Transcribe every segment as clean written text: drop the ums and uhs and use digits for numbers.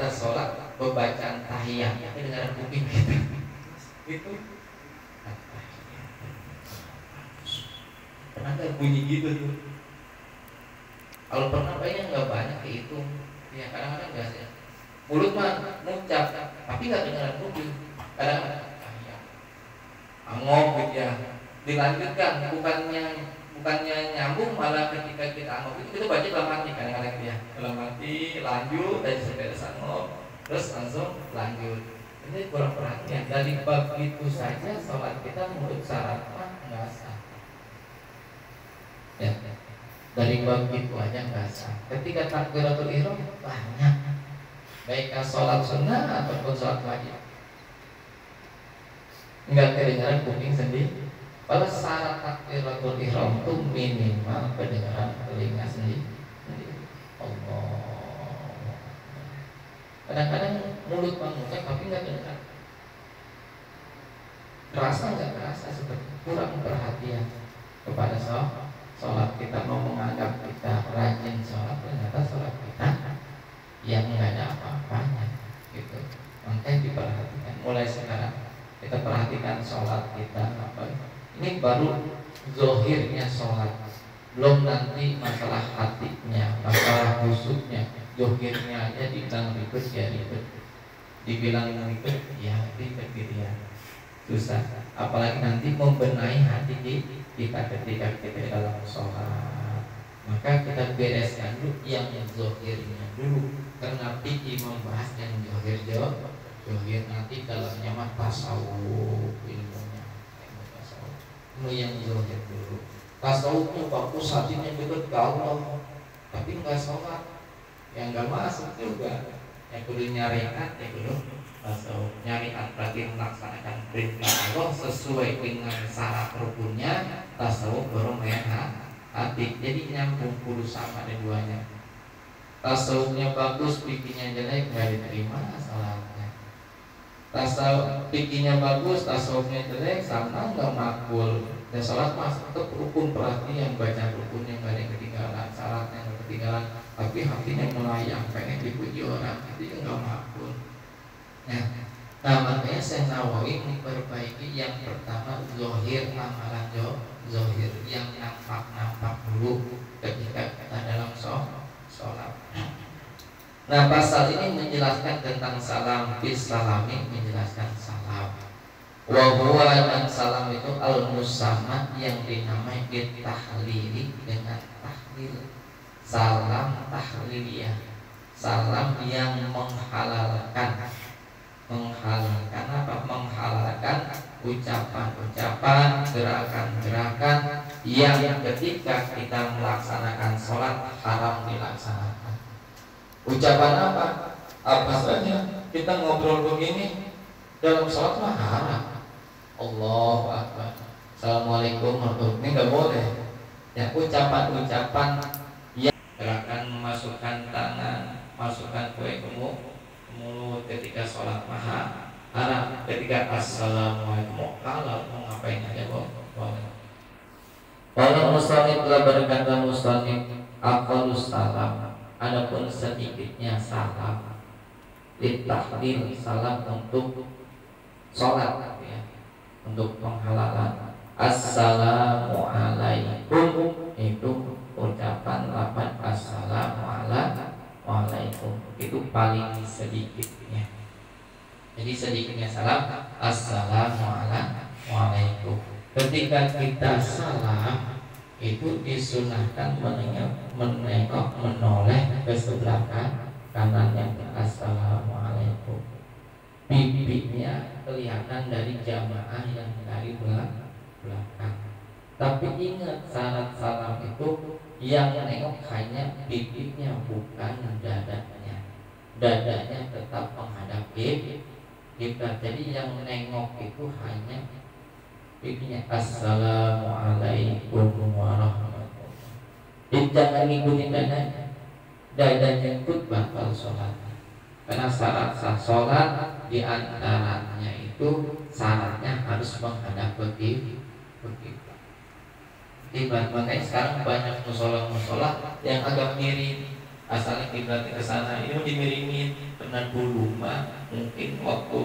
kita sholat pembacaan tahiyat kedengaran kuping kita itu pernah nggak bunyi gitu tuh? Kalau pernah kayaknya nggak banyak kehitung ya, kadang-kadang biasa mulut mah ngucap tapi nggak kedengaran kuping, kadang-kadang angop gitu ya, dilanjutkan bukannya nyambung, malah ketika kita angop itu kita baca dalam hati kadang-kadang ya, dalam hati lanjut dari sepeda angop terus langsung lanjut. Ini kurang perhatian. Dari bab itu saja sholat kita menurut syarat nggak sah ya, dari bab itu aja nggak sah. Ketika takbiratul ihram banyak, baik sholat sunnah ataupun sholat wajib, nggak kedengaran kuping sendiri. Kalau syarat takbiratul ihram itu minimal kedengaran telinga sendiri. Allah. Kadang-kadang mulut mengucap tapi nggak kedengaran. Terasa nggak terasa seperti kurang perhatian kepada sholat kita. Mau menganggap kita rajin sholat, ternyata sholat kita yang nggak ada apa-apanya gitu. Makanya diperhatikan mulai sekarang. Kita perhatikan sholat kita apa. Ini baru zohirnya sholat, belum nanti masalah hatinya, masalah busuknya. Zohirnya aja dibilang ribet ya ribet, dibilang ribet ya ribet gitu ya, susah. Apalagi nanti membenahi hati kita ketika kita dalam sholat. Maka kita bereskan dulu yang zohirnya dulu, karena fikih membahas yang zohir zohir nanti dalamnya mah tasawuf ilmunya, ilmu yang zohir dulu. Tasawufnya bagus, hatinya dekat ke Allah, tapi nggak sholat, yang nggak masuk juga. Yang kudu nyariat, yang kudu tasawuf. Nyariat berarti melaksanakan perintah Allah sesuai dengan syarat rukunnya. Tasawuf baru main hati, jadi nyambung kudu sama duanya. Tasawufnya bagus, fikihnya jelek, nggak diterima salatnya. Tasawuf fikihnya bagus, tasawufnya jelek, sama nggak makbul. Dan salat masuk tetap rukun, perhatian baca rukunnya, nggak ada yang ketinggalan, syaratnya nggak ketinggalan, tapi hatinya melayang pengen dipuji orang, itu nggak makbul. Nah makanya saya Nawawi memperbaiki yang pertama zohir, amalan zohir yang nampak dulu ketika kita dalam sholat. Nah pasal ini menjelaskan tentang salam, bis salami menjelaskan salam. Wa huwa, dan salam itu al-musamma yang dinamai tahlili dengan tahlil. Salam tahliliyah, salam yang menghalalkan apa? Menghalalkan ucapan-ucapan, gerakan-gerakan yang ketika kita melaksanakan sholat haram dilaksanakan. Ucapan apa? Apa saja kita ngobrol begini dalam sholat mah haram. Allahu Akbar, Assalamualaikum warahmatullahi wabarakatuh, ini nggak boleh. Ya, ucapan-ucapan yang gerakan memasukkan tangan, masukkan kue ke mulut ketika sholat mah haram. Ketika assalamualaikum, kalau mau ngapain aja boleh. Kalau musannif telah berkata musannif aqallus salam, adapun sedikitnya salam litahlil, salam untuk sholat ya, untuk penghalalan. Assalamualaikum itu ucapan lapan assalamualaikum itu paling sedikitnya. Jadi sedikitnya salam assalamualaikum. Ketika kita salam itu disunahkan menengok menoleh ke sebelah kanan yang assalamualaikum. Pipinya kelihatan dari jamaah yang dari belakang. Tapi ingat syarat salam itu yang menengok hanya pipinya, bukan dadanya. Dadanya tetap menghadap kita. Jadi yang menengok itu hanya pipinya. Assalamualaikum warahmatullahi. Jadi jangan ngikutin dadanya. Dadanya ikut batal sholat. Karena syarat sah sholat diantaranya itu syaratnya harus menghadap ke kiblat. Makanya sekarang banyak musola yang agak miring. asalnya kiblatnya ke sana, ini mau dimiringin. Pernah dulu mah mungkin waktu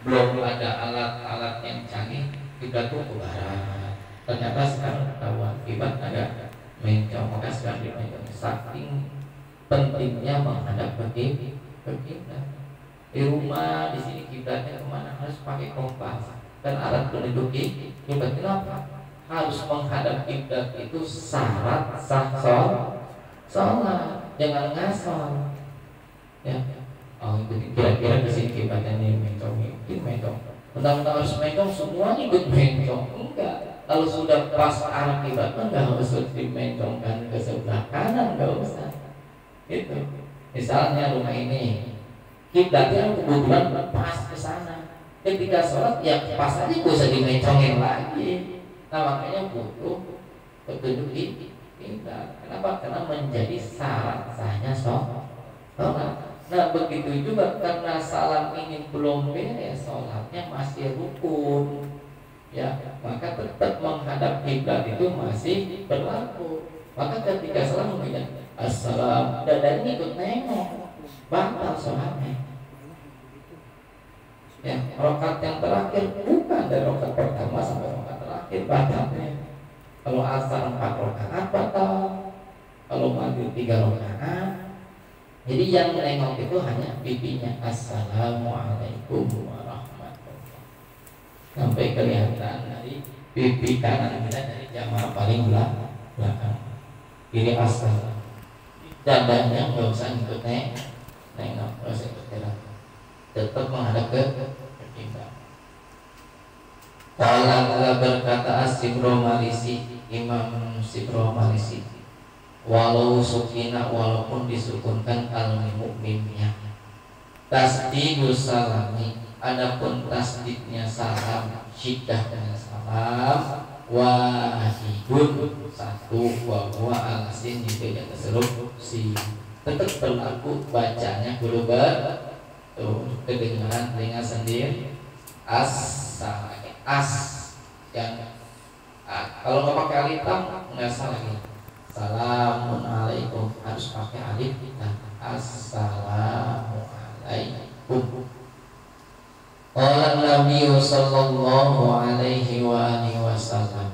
belum ada alat-alat yang canggih, kiblat tuh ke barat. Ternyata sekarang ketahuan kiblat agak mencong, maka sekarang dimencong. Saking pentingnya menghadap ke kiblat. Di rumah di sini kiblatnya kemana harus pakai kompas dan alat penunjuk kiblat. Kenapa? Harus menghadap kiblat itu syarat sah sholat, jangan ngasal. Ya, oh itu kira-kira di sini kiblatnya ini mencong, Undang-undang harus mencong semuanya ikut mencong, enggak. Kalau sudah pas arah kiblat enggak harus dimencongkan ke sebelah kanan, enggak usah. Itu. Misalnya rumah ini kiblatnya kebetulan pas ke sana. Ketika sholat ya pas aja, gak usah dimencongin lagi. Nah makanya butuh petunjuk di kiblat. Kenapa? Karena menjadi syarat sahnya sholat. Nah begitu juga karena salam ini belum beres, sholatnya masih rukun. Ya, maka tetap menghadap kiblat itu masih berlaku. Maka ketika salam mengucapkan assalam, dadanya ikut nengok, batal sholatnya. Ya, rokat yang terakhir bukan dari rokat pertama sampai rokat terakhir batalnya. Kalau asar 4 rakaat batal, kalau maghrib 3 rakaat. Jadi yang nengok itu hanya pipinya. Assalamualaikum warahmatullahi. Sampai kelihatan dari pipi kanan kita dari jamaah paling belakang. Ini asal. Dadanya nggak usah ikut nengok, nggak usah ikut gerak. Tetap menghadap ke kiblat. Qala berkata As-Sibro Malisi, Imam Sibro Malisi, walau sukina, walaupun disukunkan al-mimnya, tasdidus salami, adapun tasdidnya salam, syiddah dengan salam, wahidun satu, wa huwa alasin juga yang keseluruh si tetap berlaku bacanya kudu kedengaran telinga sendiri. As yang kalau nggak pakai alif nggak salah lagi. Assalamualaikum harus pakai alif. Assalamualaikum. Qala Nabi sallallahu alaihi wa alihi wasallam,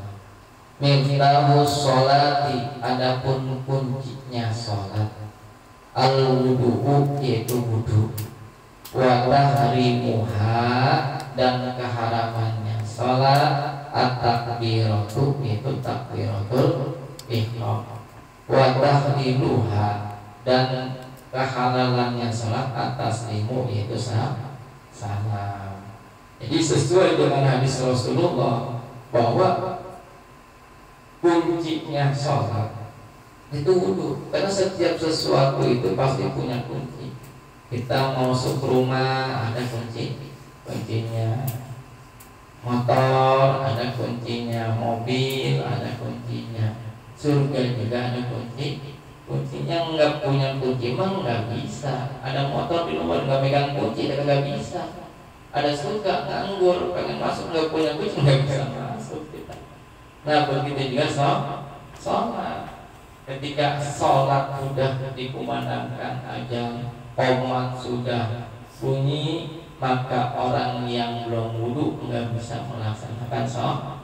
miftahus sholati, adapun kuncinya sholat, al-wudu'u yaitu wudu, wa tahrimuha dan keharamannya sholat, at-takbiratu itu takbiratul ihram, wa tahliluha dan kehalalannya sholat, at-taslimu yaitu salam. Jadi sesuai dengan hadis Rasulullah bahwa kuncinya sholat itu wudu, karena setiap sesuatu itu pasti punya kunci. Kita mau masuk rumah ada kuncinya, motor ada kuncinya, mobil ada kuncinya, surga juga ada kuncinya. Nggak punya kunci mah nggak bisa. Ada motor di rumah nggak megang kunci nggak bisa. Ada surga nganggur pengen masuk nggak punya kunci nggak bisa masuk kita. Nah begitu juga sholat. Ketika sholat sudah dikumandangkan azan, qomat sudah bunyi, maka orang yang belum wudu nggak bisa melaksanakan sholat.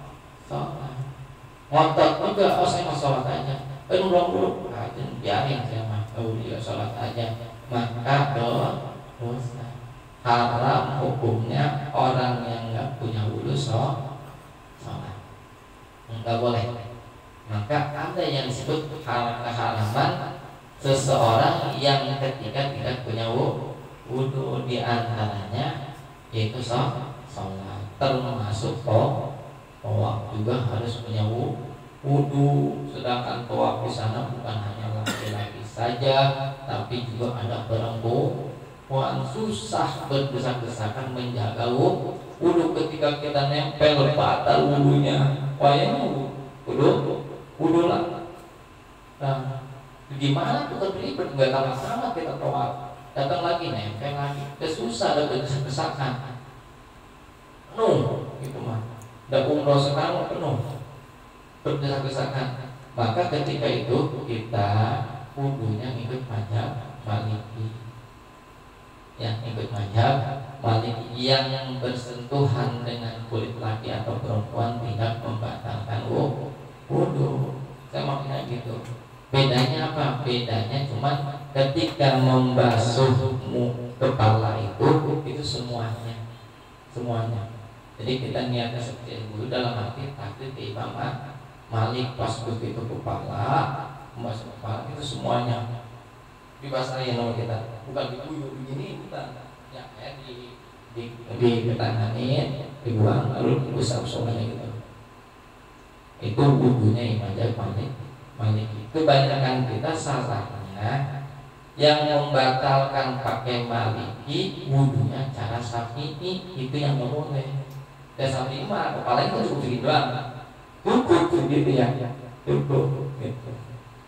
Ngotot juga, saya mau sholat aja, belum wudu, biarin saya mah, dia sholat aja, maka dosa. Haram hukumnya orang yang nggak punya wudu sholat, nggak boleh. Maka ada yang disebut keharaman seseorang yang ketika tidak punya wudu, di antaranya yaitu sholat, termasuk tawaf juga harus punya wudu. Sedangkan tawaf di sana bukan hanya laki-laki saja, tapi juga ada perempuan. Susah berdesak-desakan menjaga wudu. Ketika kita nempel batal wudunya, wayang wudu lah. Nah, gimana tuh ribet, nggak sama kita tawaf, datang lagi nempel lagi, susah, ada berdesak-desakan penuh gitu mah. Dan umroh sekarang penuh berdesak-desakan. Maka ketika itu kita wudunya ikut mazhab Maliki. Yang ikut mazhab Maliki yang bersentuhan dengan kulit laki atau perempuan tidak membatalkan wudu. Saya maksudnya gitu. Bedanya apa? Bedanya cuma ketika membasuh kepala itu semuanya. Jadi kita niatnya seperti itu dalam arti takdir di Imam Malik pas begitu kepala membasuh kepala itu semuanya dibasahin sama kita, bukan diguyur begini, bukan ya kayak ditanganin, dibuang lalu diusap semuanya gitu. Itu wudunya Imam Malik. Kebanyakan kita salahnya yang membatalkan pakai Maliki wudunya cara Syafi'i, itu yang nggak boleh. Dan Syafi'i mah kepala itu cukup segini doang, cukup gitu ya, cukup gitu.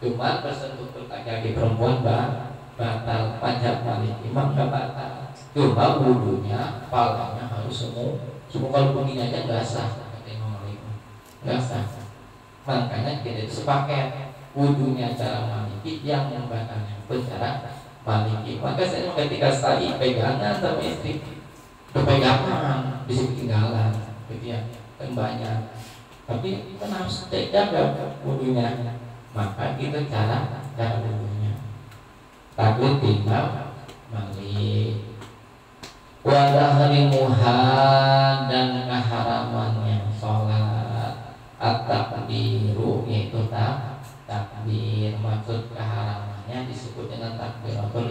Cuma bersentuh kaki perempuan batal. Mazhab Maliki imam nggak batal. Cuma wudunya, kepalanya harus semua kalau begini aja nggak sah. Kata Imam Malik nggak sah. Makanya kita itu sepaket wudunya cara Maliki, yang membatalnya pun cara Maliki. Maka saya ketika sa'i pegangan sama istri, kepegangan bisa ketinggalan, gitu ya, kan banyak. Tapi kita harus jaga wudunya. Maka itu cara wudunya. Takut Imam Malik. Wadahrimuha, dan keharamannya sholat. At-takbiru, yaitu takbir. Maksud keharamannya disebut dengan takbiratul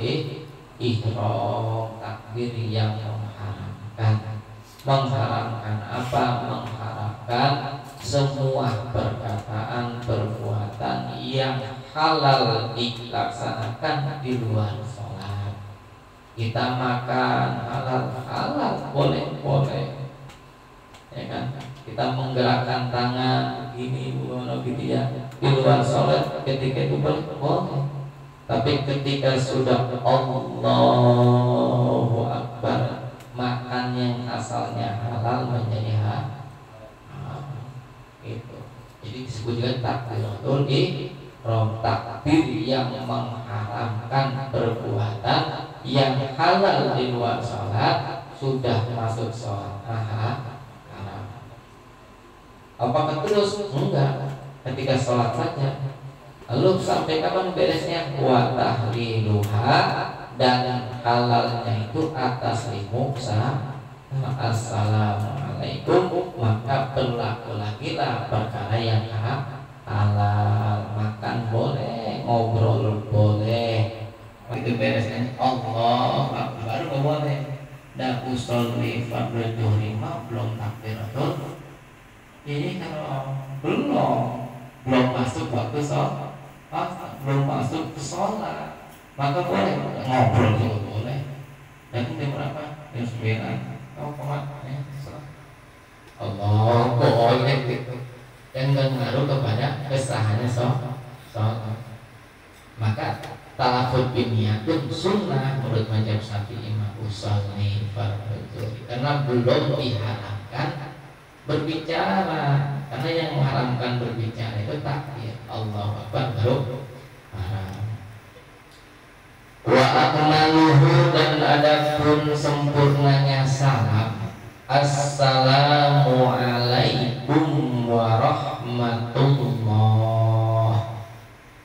ihram, takbir yang mengharamkan. Mengharamkan apa? Mengharamkan semua perkataan, perbuatan yang halal dilaksanakan di luar sholat. Kita makan halal boleh, ya kan? Kita menggerakkan tangan begini, gitu ya, di luar sholat ketika itu boleh. Tapi ketika sudah Allahu Akbar, makan yang asalnya halal menjadi haram. Itu. Jadi disebut juga takbiratul ihram, takbir yang mengharamkan perbuatan yang halal di luar sholat sudah masuk sholat haram. Apakah terus? Enggak. Ketika sholat saja. Lalu sampai kapan beresnya? Wa tahliluha, dan halalnya itu atas limuksa Assalamualaikum, maka berlaku lagi lah perkara yang halal. Makan boleh, ngobrol boleh, itu beresnya Allah Akbar boleh. Dan usolli fardhu dhuhri belum takbiratul. Ini kalau belum masuk waktu sholat, belum masuk ke sholat, maka boleh ngobrol juga boleh. Dan jam berapa? Jam 9. Kamu kemana? Allah boleh gitu. Yang nggak ngaruh kepada kesahannya sholat. Maka talafut biniyatun sunnah menurut mazhab Syafi'i usolli fardhu dhuhri, karena belum diharamkan berbicara, karena yang mengharamkan berbicara itu takbir Allahu Akbar baru haram. Wa akmaluhu, dan adapun sempurnanya salam, assalamu alaikum warahmatullah.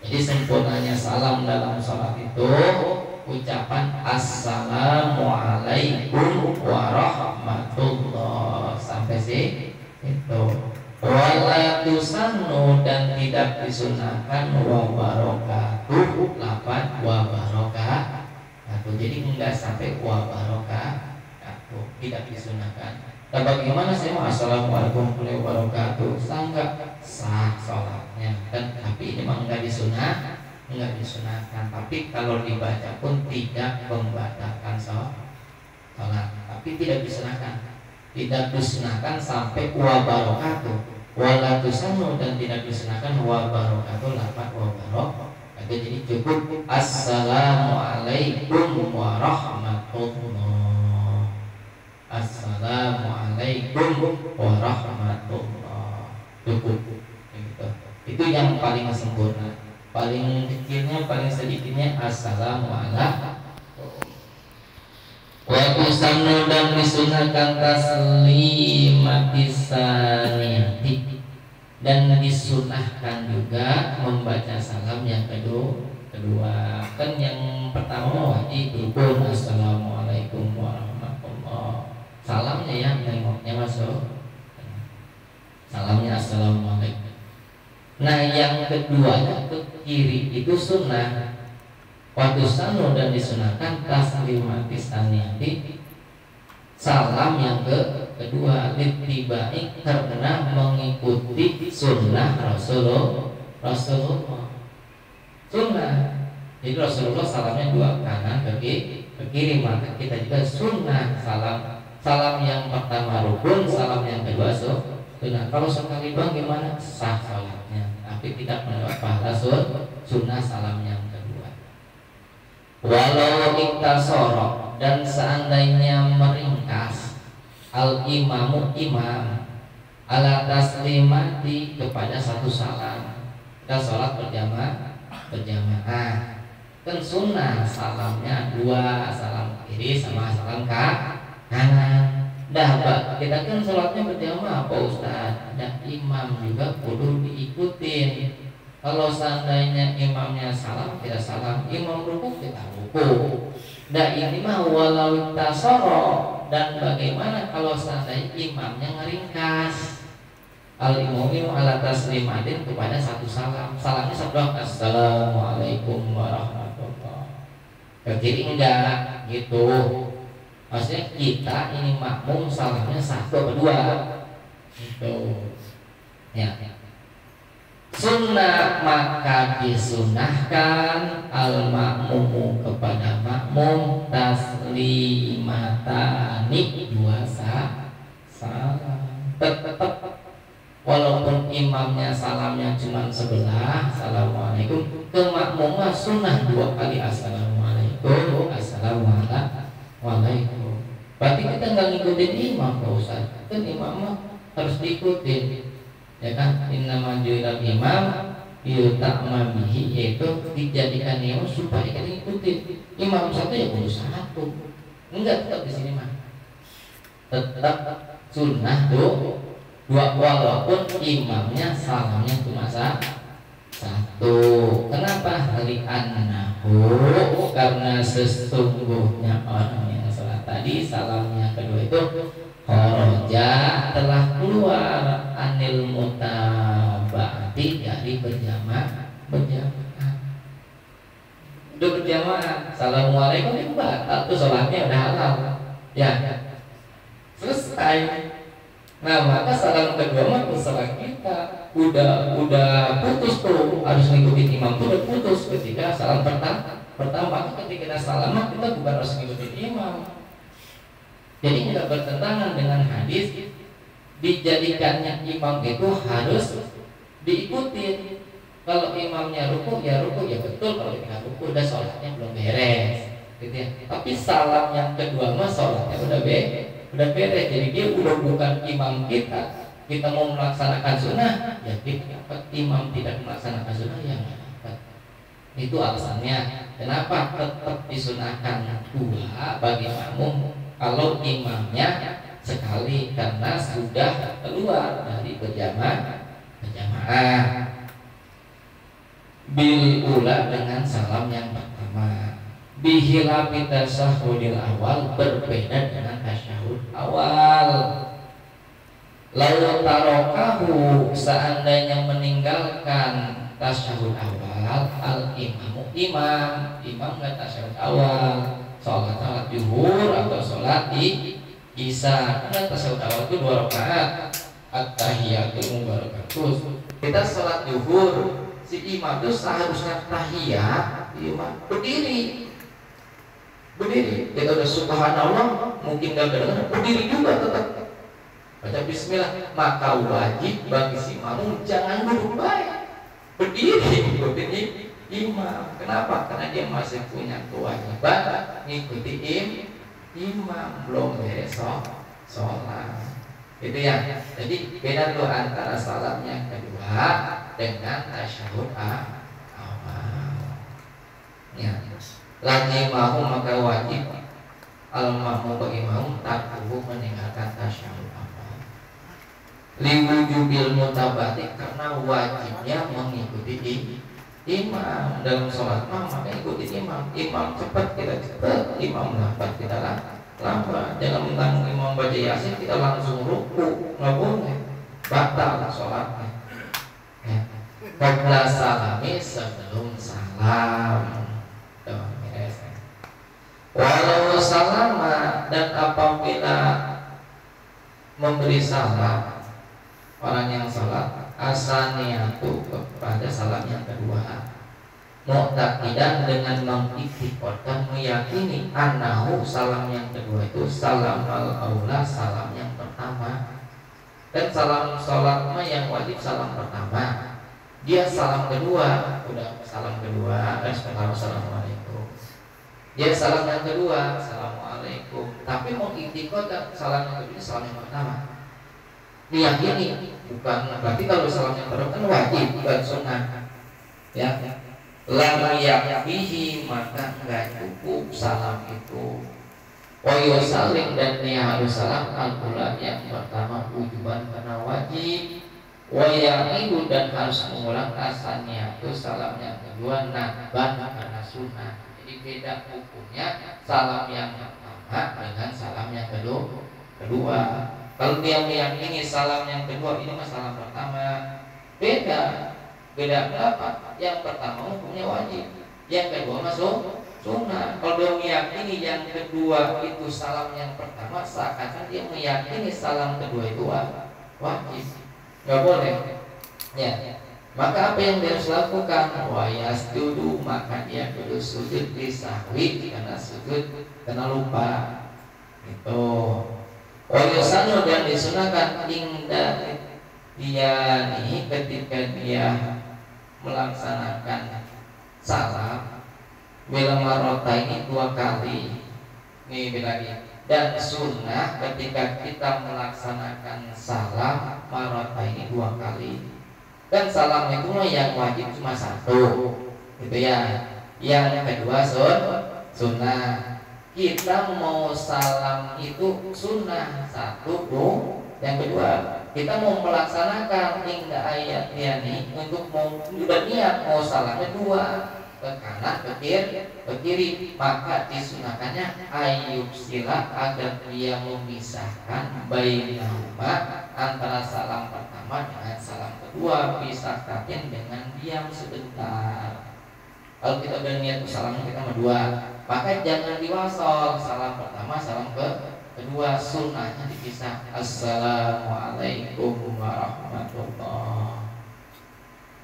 Jadi sempurnanya salam dalam sholat itu ucapan assalamu alaikum warahmatullah sampai sih itu. Wala tusannu, dan tidak disunahkan wa barakatuh, lafaz wa barakatuh. Jadi enggak sampai wa barakatuh, tidak disunahkan. Dan bagaimana saya mau assalamualaikum warahmatullahi wabarakatuh? Sah sholatnya, dan tapi ini memang enggak disunahkan. Tapi kalau dibaca pun tidak membatalkan sholat, tapi tidak disunahkan sampai wa barakatuh. Wala tusannu, dan tidak disunahkan wa barakatuh lafaz wa barakatuh. Jadi cukup assalamualaikum warahmatullah. Assalamualaikum warahmatullah. Cukup. Itu yang paling sempurna. paling kecilnya paling sedikitnya assalamualaikum. Wa usannu dan disunahkan taslimati saniyati, dan disunahkan juga membaca salam yang kedua. Kan yang pertama wajib rukun assalamualaikum warahmatullah. Salamnya ya nengoknya masuk. Salamnya assalamualaikum. Nah yang keduanya ke kiri itu sunnah. Waktu sanu dan disunahkan taslimati saniyati, salam yang kedua littibai, karena mengikuti sunnah Rasulullah. Sunnah. Jadi Rasulullah salamnya dua kanan ke kiri, maka kita juga sunnah salam yang pertama rukun, salam yang kedua sunnah. Kalau sekali doang gimana? Sah salatnya, tapi tidak mendapat pahala sunnah salam yang kedua. Walau iktasoro, dan seandainya meringkas al imam ala taslimati, kepada satu salam. Kita sholat berjamaah kan sunnah salamnya dua, salam kiri sama salam kanan. Kita kan sholatnya berjamaah Pak Ustaz, dan imam juga kudu diikutin. Kalau seandainya imamnya salam, kita salam, imam ruku kita ruku. Dan ini mah walau tasoro, dan bagaimana kalau seandainya imamnya ngeringkas al-imamu ala taslimatin, kepada satu salam. Salamnya satu, assalamualaikum warahmatullah. Ke kiri enggak gitu. Maksudnya kita ini makmum salamnya satu atau dua gitu. Ya. Sunnah, maka disunahkan al-makmumu, kepada makmum, taslimatani, dua salam. Tetap walaupun imamnya salamnya cuma sebelah, assalamualaikum, ke makmum sunnah dua kali assalamualaikum, assalamualaikum. Berarti kita nggak ngikutin imam Pak Ustaz, kan imam harus diikutin. Ya kan, innama ju'ilal imam yu'tamma bihi, yaitu dijadikan imam supaya kita ikutin. Imam satu ya kudu satu. Enggak, tetap di sini mah. Tetap sunnah tuh dua, walaupun imamnya salamnya cuma satu. Kenapa? Li'annahu, karena sesungguhnya orang yang salat tadi salamnya kedua itu kharaja, telah keluar anil mutaba'ati, dari berjamaah. Udah berjamaah, assalamualaikum itu batal tuh sholatnya, udah halal ya, selesai. Nah maka salam kedua mah salat kita udah putus tuh, harus ngikutin imam tuh udah putus ketika salam pertama. Ketika kita salam kita bukan harus ngikutin imam. Jadi tidak bertentangan dengan hadis dijadikannya imam itu harus diikuti. Kalau imamnya ruku ya betul, kalau kita ruku udah sholatnya belum beres gitu ya. Tapi salam yang kedua mah sholatnya udah beres. Jadi dia udah bukan imam kita mau melaksanakan sunnah ya kita dapat, imam tidak melaksanakan sunnah ya nggak dapat. Itu alasannya kenapa tetap disunahkan dua bagi makmum kalau imamnya sekali, karena sudah keluar dari berjamaah. Bil ula, dengan salam yang pertama. Bihilafi tasyahudil awal, berbeda dengan tasyahud awal. Lalu tarokahu, seandainya meninggalkan tasyahud awal, al imamu imam nggak tasyahud awal, sholat zuhur atau sholat isya, karena tasyahud awal itu 2 rakaat, at-tahiyatul mubarakatuh. Kita sholat zuhur, si imam itu seharusnya tahiyat, imam berdiri. Kita udah subhanallah, mungkin gak kedengeran, berdiri juga tetap baca bismillah. Maka wajib bagi si makmum jangan duduk baik, berdiri ikutin imam. Kenapa? Karena dia masih punya kewajiban ngikuti imam, belum beres sholat. Itu ya. Jadi beda tuh antara salamnya kedua dengan tasyahud awal. Ya, lagi mau maka wajib al-makmum bagi makmum takbuh meninggalkan tasyahud awal. Liwujubil mutabati karena wajibnya mengikuti imam dalam sholat maka ikuti imam. Imam cepat kita cepat, imam lambat kita lambat. Jangan mentang imam baca yasin kita langsung ruku, nggak boleh, batal sholatnya. Ya. Qabla salami sebelum salam. Walau salama dan apabila memberi salam orang yang salat asaniyatu kepada salam yang kedua mu'taqidan dengan mengiktikotkan meyakini annahu salam yang kedua itu salam al-aula salam yang pertama. Dan salam salat yang wajib salam pertama, dia salam kedua udah salam kedua assalamualaikum, dia salam yang kedua assalamualaikum, tapi mengiktikotkan salam yang kedua salam yang pertama diyakini, bukan berarti kalau salam yang kedua kan wajib bukan sunnah ya. Lam yakfihi maka enggak cukup salam itu. Wa yusallim dan dia harus salam al-ula yang pertama wujuban karena wajib. Wa ya'idu dan harus mengulang asalnya itu salam yang kedua nadban karena sunnah. Jadi beda hukumnya salam yang pertama dengan salam yang kedua. Kalau dia meyakini salam yang kedua ini mah salam pertama, beda berapa? Yang pertama hukumnya wajib, yang kedua masuk sunnah. Kalau dia meyakini yang kedua itu salam yang pertama, seakan dia meyakini salam kedua itu wajib, nggak boleh. Ya, maka apa yang dia harus lakukan? Wa yasjudu maka dia kudu sujud li sahwi karena sujud karena lupa. Itu. Wa yusanu dan disunahkan inda dia nih ketika dia melaksanakan salam bila marota ini 2 kali nih lagi, dan sunnah ketika kita melaksanakan salam marota ini 2 kali. Dan salam itu yang wajib cuma 1 gitu ya, yang kedua sunnah. Kita mau salam itu sunnah 1 yang kedua kita mau melaksanakan hingga ayat ini untuk mau udah niat mau salamnya 2 ke kanan ke kiri maka disunahkannya ayub sila agar dia memisahkan bainahuma antara salam pertama dengan salam kedua, pisahkan dengan diam sebentar. Kalau kita udah niat salamnya kita mau 2 maka jangan diwasol salam pertama salam kedua, sunnahnya dipisah. Assalamualaikum warahmatullah.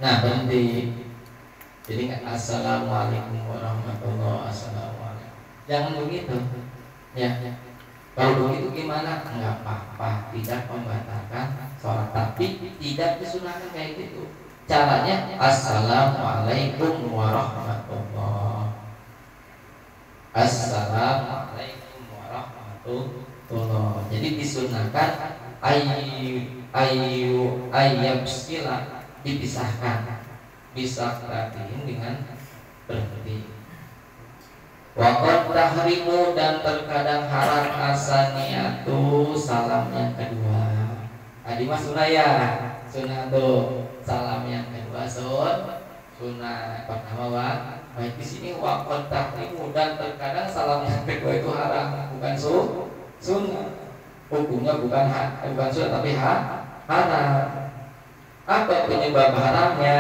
Nah berhenti. Jadi nggak assalamualaikum warahmatullah, assalamualaikum. Jangan begitu. Ya. Kalau begitu gimana? Enggak apa-apa, tidak membatalkan sholat, tapi tidak disunahkan kayak gitu. Caranya assalamualaikum warahmatullah. Assalamualaikum warahmatullah. Jadi disunahkan ayyabsila dipisahkan, bisa perhatiin dengan berhenti. Waqad tahrimu dan terkadang haram asaniyatu salam yang kedua. Adi mas sunaya sunnah tuh salam yang kedua sunnah pertama baik di sini waqad tahrimu dan terkadang salam yang kedua itu haram bukan sunnah. Hukumnya bukan sunnah tapi haram. Apa penyebab haramnya?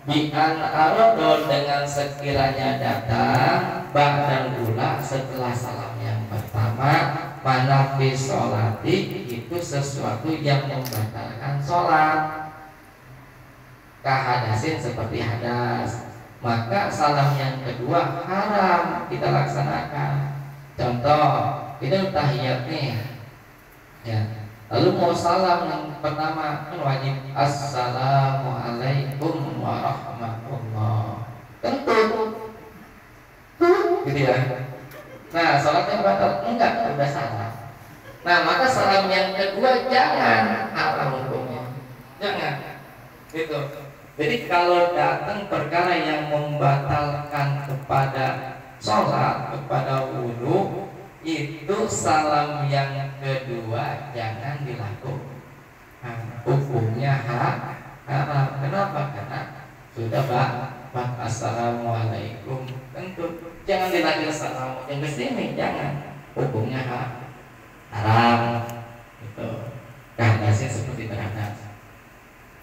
Bi'an aradon dengan sekiranya datang ba'dal ula setelah salam yang pertama manafi sholati itu sesuatu yang membatalkan sholat, kahadasin seperti hadas, maka salam yang kedua haram kita laksanakan. Contoh kita tahiyat nih ya, lalu mau salam yang pertama kan wajib assalamualaikum warahmatullah, tentu gitu ya. Nah sholatnya batal enggak, udah salah. Nah maka salam yang kedua jangan haram hukumnya, jangan gitu. Jadi kalau datang perkara yang membatalkan kepada sholat, kepada wudhu, itu salam yang kedua jangan dilakukan. Hukumnya haram. Kenapa? Karena sudah bak assalamualaikum. Tentu jangan dilanjut salam yang kesini, jangan. Hukumnya haram. Itu kehadasnya seperti terhadas.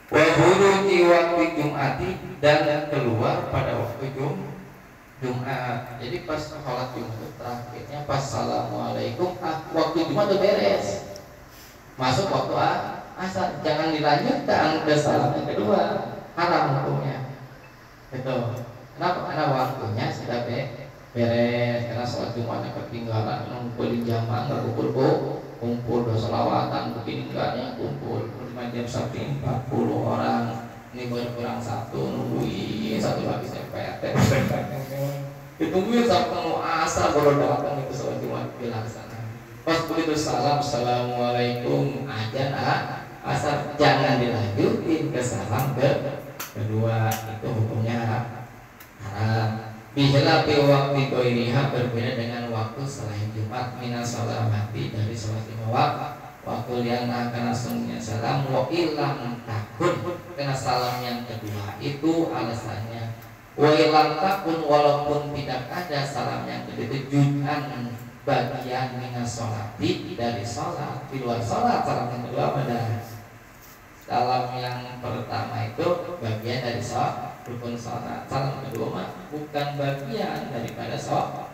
Wa khuruji waktu Jum'ati, dan keluar pada waktu Jumat. Jadi pas sholat Jumat itu terakhirnya pas assalamualaikum, waktu Jumat itu beres, masuk waktu asar, jangan dilanjutkan ke salam yang kedua, haram hukumnya. Itu kenapa? Karena waktunya sudah beres, karena sholat Jumatnya ketinggalan, ngumpul di jamaah, nggak kumpul doa selawatan, ketinggalannya kumpul 5 jam sampai 40 orang, ini baru kurang satu, nungguin satu lagi sampai ditungguin sampai mau asar baru datang itu sholat Jumat dilaksanakan. Pas begitu salam assalamualaikum ajan asar, jangan dilanjutin ke salam kedua, itu hukumnya haram. Bihilafi waktu goiriha, berbeda dengan waktu selain Jumat, minas salamati, dari sholat lima waktu liana, karena sungguhnya salam, wa ilam takun, karena salam yang kedua itu alasannya, wa ilam takun, walaupun tidak ada salam yang kedua itu juz'an, bagian minas sholati, dari sholat, di luar sholat. Salam yang kedua pada salam yang pertama itu bagian dari sholat, rukun sholat. Salam kedua mah bukan bagian daripada sholat.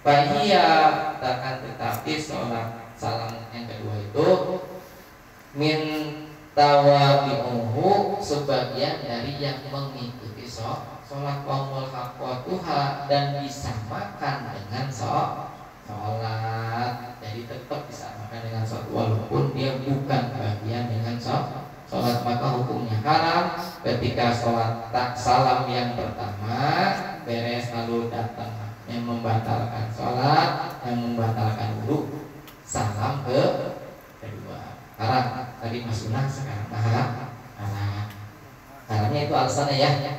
Bahia, takkan tetapi sholat salam yang kedua itu min tawabi'uhu, sebagian dari yang mengikuti sholat wamul haqqatuha, dan disamakan dengan sholat. Jadi tetap disamakan dengan sholat walaupun dia bukan bagian dengan sholat, maka hukumnya haram ketika sholat salam yang pertama beres lalu datang yang membatalkan sholat, yang membatalkan wudhu, salam kedua haram. Tadi mas sunnah, sekarang haram. Haramnya itu alasannya ya.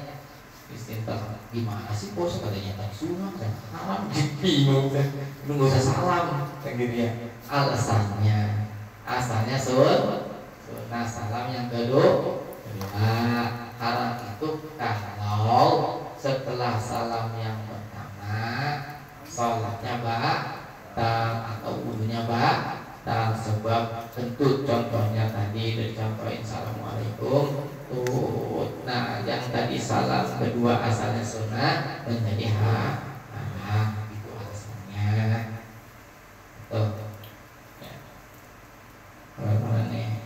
Istilah gimana sih bos, katanya tadi sunnah dan haram, bingung kan, lu nggak usah salam kayak gitu ya. Alasannya asalnya sunnah, salam yang kedua haram itu kalau setelah salam yang pertama sholatnya batal atau wudhunya batal, sebab tentu contohnya tadi dicontohin assalamualaikum tuh. Nah yang tadi salam kedua asalnya sunnah menjadi haram, itu alasannya tuh ya. Nih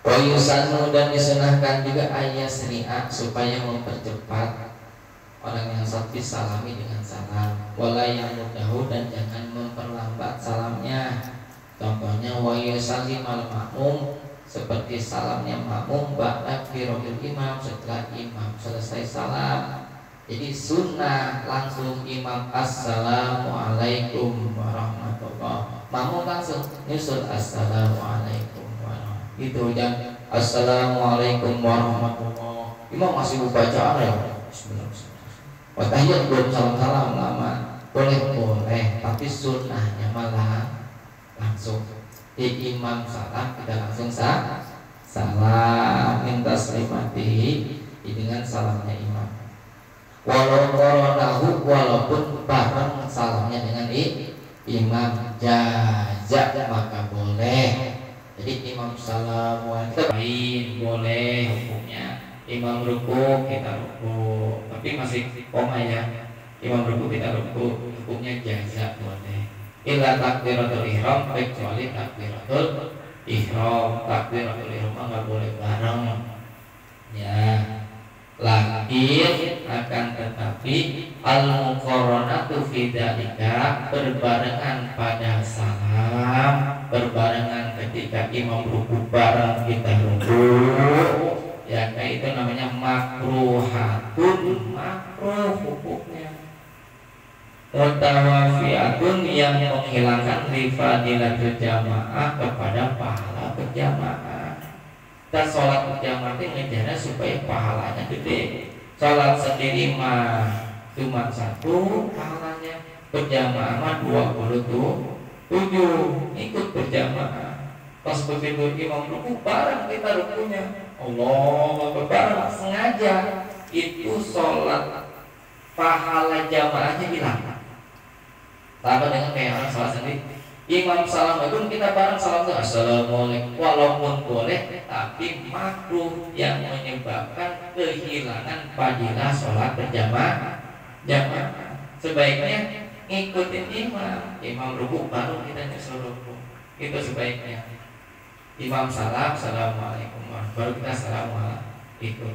wayusanu, dan disunahkan juga ayat sri'ah, supaya mempercepat orang yang sholat salami dengan salam, wala yang mudahu, dan jangan memperlambat salamnya. Contohnya wayusallim al makmum, seperti salamnya makmum ba'da firaqil imam, setelah imam selesai salam. Jadi sunnah langsung imam assalamualaikum warahmatullah, makmum langsung nyusul assalamualaikum warahmatullah. Itu jangan assalamualaikum warahmatullah, imam masih bacaan ya Watahiyat belum salam-salam lama, boleh, tapi sunnahnya malah langsung di imam salam kita langsung salam minta selimati dengan salamnya imam. Walaupun bareng salamnya dengan imam jazak, maka boleh. Jadi imam salamualaikum boleh hukumnya. Imam ruku kita ruku, tapi masih koma ya. Imam ruku kita ruku, hukumnya jaza boleh. Illa takbiratul ihram, kecuali takbiratul ihram. Takbiratul ihram nggak boleh bareng ya. Lakin akan tetapi al-muqaranatu fi dzalika, berbarengan pada salam, berbarengan ketika imam ruku bareng kita ruku, ya kayak itu namanya makruhatun, makruh hukumnya. mutawafiatun yang menghilangkan rifadilatul jamaah kepada pahala berjamaah. Kita sholat berjamaah itu ngejarnya supaya pahalanya gede. Sholat sendiri mah cuma satu pahalanya, berjamaah mah 27 ikut berjamaah. Pas begitu imam ruku bareng kita rukunya, Allah bareng sengaja, itu sholat pahala jamaahnya hilang. Sama dengan kayak orang sholat sendiri, imam assalamualaikum kita bareng salam assalamualaikum, walaupun boleh tapi makruh yang menyebabkan kehilangan fadilah sholat berjamaah. Sebaiknya ngikutin imam ruku baru kita nyusul ruku, itu sebaiknya. Imam salam, assalamualaikum, baru kita assalamualaikum.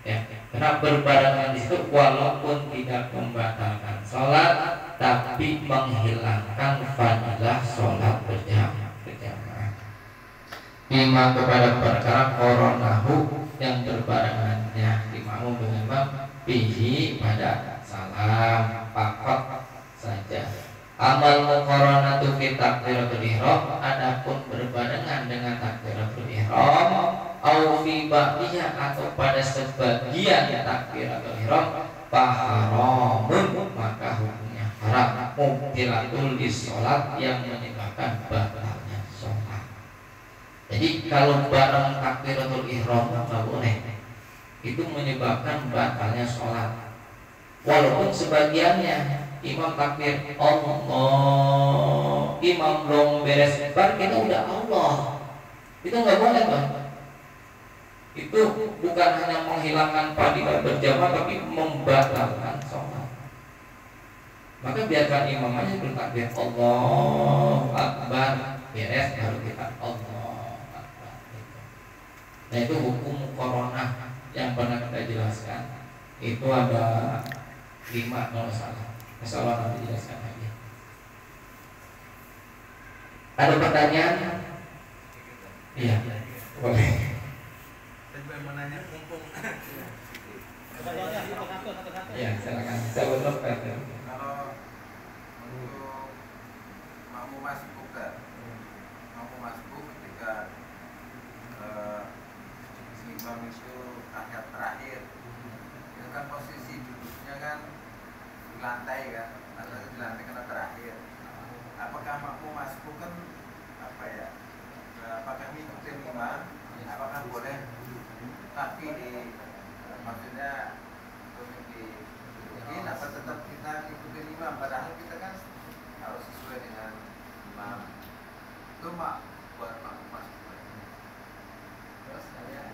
Ya, karena berbarengan di situ walaupun tidak membatalkan sholat, tapi menghilangkan fadilah sholat berjamaah. Imam kepada perkara koronahu yang berbarengannya imam dengan bihi pada salam pakot saja. Amal muqaranatu fi takbiratul ihram, adapun berbarengan dengan takbiratul ihram au fi ba'dihha atau pada sebagian takbiratul ihram faharamun, maka hukumnya haram, mubtilatul sholat yang menyebabkan batalnya sholat. Jadi kalau bareng takbiratul ihram nggak boleh, itu menyebabkan batalnya sholat. Walaupun sebagiannya imam takbir Allah, imam belum beres bar kita udah Allah, itu nggak boleh Bang. Itu bukan hanya menghilangkan fadilah berjamaah tapi membatalkan sholat. Maka biarkan imam aja bertakbir Allahu Akbar, beres baru kita Allahu Akbar. Nah itu hukum corona yang pernah kita jelaskan, itu ada 5 kalau salah. Insya Allah nanti jelaskan lagi. Ada pertanyaan? Iya, boleh. Saya mau nanya mumpung. Ya, silakan. Saya untuk Kalau untuk makmum masbuk ketika imam itu tahiyat terakhir, itu kan posisi duduknya kan di lantai kan, atau di lantai karena terakhir. Apakah makmum masbuk kan apakah ngikutin imam? Apakah boleh tapi maksudnya ini apa tetap kita ikutin imam, padahal kita kan harus sesuai dengan imam. Itu buat makmum masbuk. Terus saya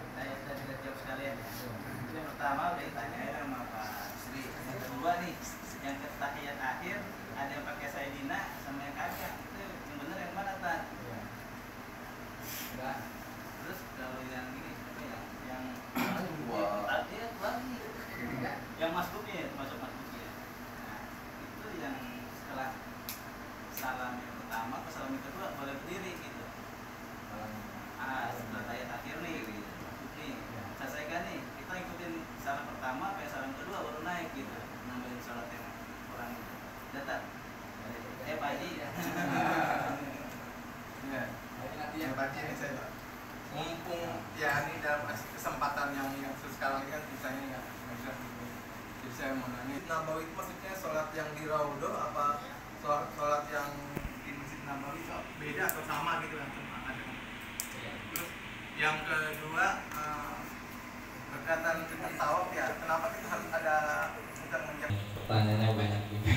tidak jawab sekalian ya. Yang pertama udah ditanya sama Pak Sri. Yang kedua nih, yang ke tahiyat akhir ada yang pakai Sayyidina sama yang kagak. Itu yang benar yang mana Tan? Enggak. Terus kalau yang ini yang tahiyat lagi. Yang masbuknya termasuk masbuknya. Nah, itu yang setelah salam yang pertama ke salam yang kedua boleh berdiri gitu. Setelah tahiyat akhir nih, selesaikan nih, kita ikutin salam pertama sampai salam kedua baru naik gitu, nambahin sholat yang kurang itu. Datang, Pak Haji. Ya, yang tadi ini saya Pak. Mumpung ya ini dalam kesempatan yang sekarang ini kan misalnya nggak bisa gitu. Jadi saya mau nanya, Nabawi itu maksudnya sholat yang di Raudhah apa sholat yang di Masjid Nabawi beda atau sama gitu kan? Terus yang kedua berkaitan dengan tawaf ya, kenapa kita harus ada bukan menjawab? Pertanyaannya banyak juga.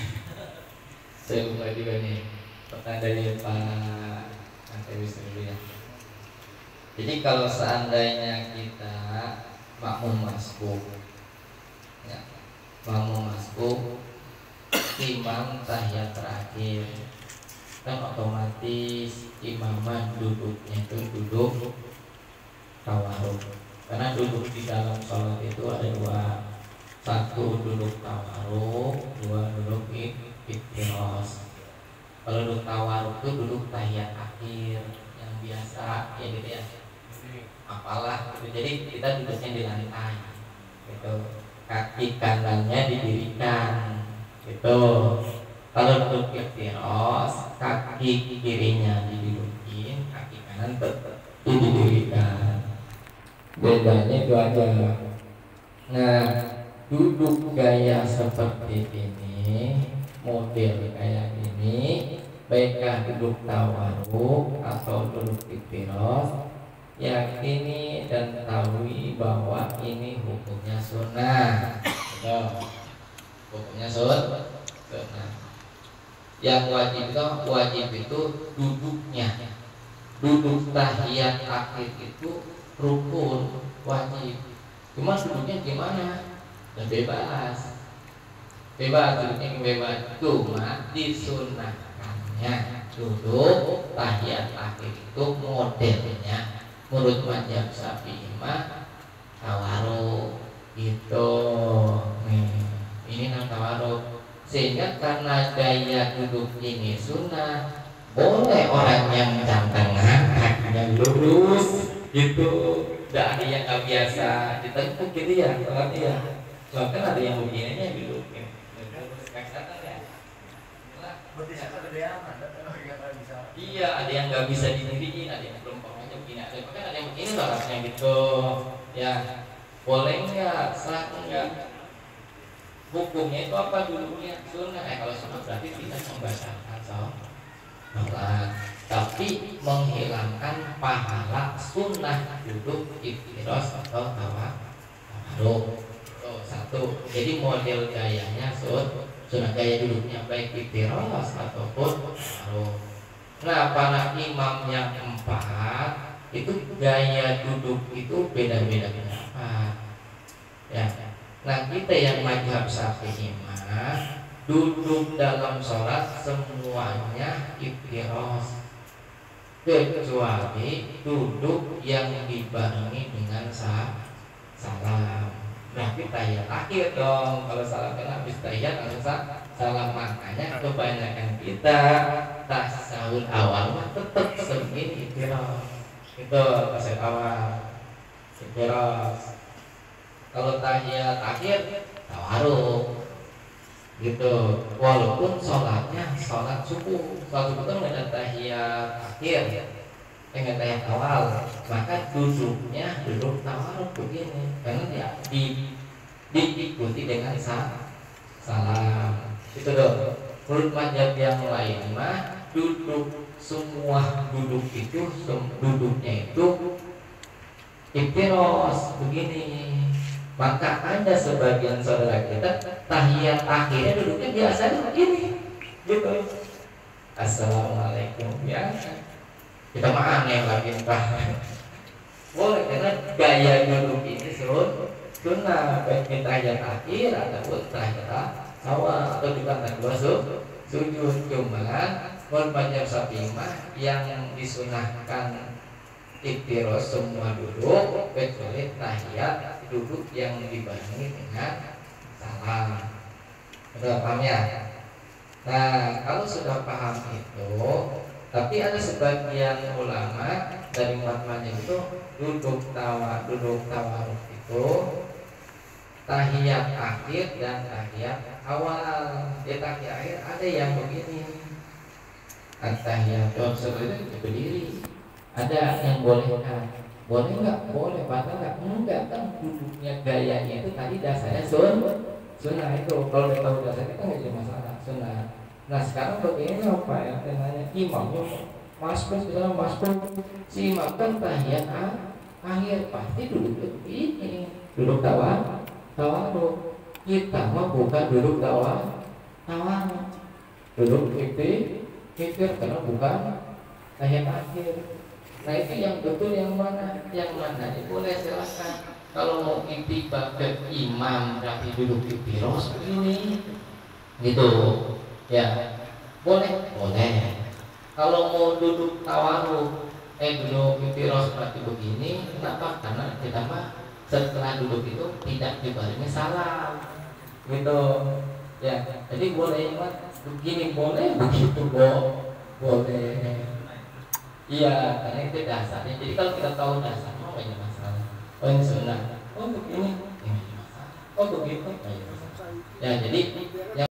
Saya buka juga nih pertanyaan dari Pak Antewis dulu ya. Jadi kalau seandainya kita makmum masbuk, ya, makmum masbuk, imam tahiyat terakhir, kan otomatis imamah duduknya itu duduk tawarruk. Karena duduk di dalam sholat itu ada 2, 1 duduk tawarruk, 2 duduk iftiros. Kalau duduk tawarruk itu duduk tahiyat akhir yang biasa ya gitu ya, apalah gitu. Jadi kita duduknya di lantai gitu, kaki kanannya didirikan gitu. Kalau duduk iftiros, kaki kirinya didudukin, kaki kanan tetap didirikan. Bedanya itu aja. Nah, duduk gaya seperti ini, model kayak ini, baiklah duduk tawarruk atau duduk iftiros, yakini dan ketahui bahwa ini hukumnya sunnah. Hukumnya sunnah. Yang wajib itu duduknya. Duduk tahiyat akhir itu rukun wajib. Cuma duduknya gimana? Dan bebas duduknya bebas. Cuma disunahkannya duduk tahiyat akhir itu modelnya menurut mazhab Syafi'i mah tawarruk gitu. Nih, ini tawarruk. Sehingga karena gaya duduk ini sunnah, boleh orang yang jantangan kakinya lurus gitu. Tidak ada yang nggak biasa ditengkuk gitu ya, soalnya ya. Soalnya kan ada yang begininya duduk. Iya, ada yang nggak bisa didiriin, ada yang belum pokoknya begini, ada yang begini balasnya gitu. Ya, boleh nggak, sah nggak? Hukumnya itu apa dulunya? Sunnah. Kalau sunnah berarti tidak membatalkan sholat, tapi menghilangkan pahala sunnah duduk iftiros atau tawarruk. Satu. Jadi model gayanya sunnah gaya duduknya baik iftiros ataupun tawarruk. Nah, para imam yang 4 itu gaya duduk itu beda-beda pendapat. Ya. Nah, kita yang mazhab Syafi'i mah duduk dalam sholat semuanya iftiros, kecuali duduk yang dibarengi dengan salam. Berarti tahiyat akhir dong. Kalau salam kan habis tahiyat langsung salam. Makanya kebanyakan kita tasawuf awal mah tetap segini iftiros. Itu tasawuf awal iftiros. Kalau tahiyat akhir tawarruk gitu. Walaupun sholatnya sholat subuh itu ada tahiyat akhir dengan tahiyat awal, maka duduknya duduk tawarruk begini karena dia diikuti dengan salam. Itu dong. Menurut mazhab yang lain mah duduk semua duduk itu duduknya itu iftiros begini. Maka ada sebagian saudara kita tahiyat akhirnya duduknya biasa begini gitu. Assalamualaikum ya. Kita mah aneh lagi entah. Boleh karena gaya duduk ini sunnah baik di tahiyat akhir ataupun tahiyat awal atau juga kedua sujud. Cuman menurut mazhab Syafi'i mah yang disunahkan iftiros semua duduk kecuali tahiyat duduk yang dibarengi dengan salam. Sudah paham ya? Nah, kalau sudah paham itu, tapi ada sebagian ulama dari mazhabnya itu duduk tawarruk itu tahiyat akhir dan tahiyat awal. Di tahiyat akhir ada yang begini. Tahiyat sebenarnya berdiri. Ada yang bolehkan. Boleh nggak? Boleh. Batal nggak? Enggak, kan duduknya gayanya itu tadi dasarnya sunnah itu. Kalau kita tahu dasarnya kan nggak jadi masalah sunnah. Nah sekarang begini apa ya? Tanya imamnya masbuk misalnya masbuk, si imam kan tahiyat akhir pasti duduknya begini, duduk tawarruk. Kita mah bukan duduk tawarruk, duduk iftir karena bukan tahiyat akhir. Nah itu yang betul yang mana? Yang mana? Boleh silakan. Kalau mau intibah ke imam berarti duduk iftiros begini, gitu. Ya, boleh. Kalau mau duduk tawarruk, duduk iftiros berarti begini. Kenapa? Karena kita mah setelah duduk itu tidak dibarengi salam, gitu. Ya, jadi boleh begini boleh, begitu boleh. Iya, karena itu dasarnya. Jadi kalau kita tahu dasarnya, nggak ada masalah. Oh ini sunnah. Oh begini, ini masalah. Oh begitu, nggak ada masalah. Ya jadi yang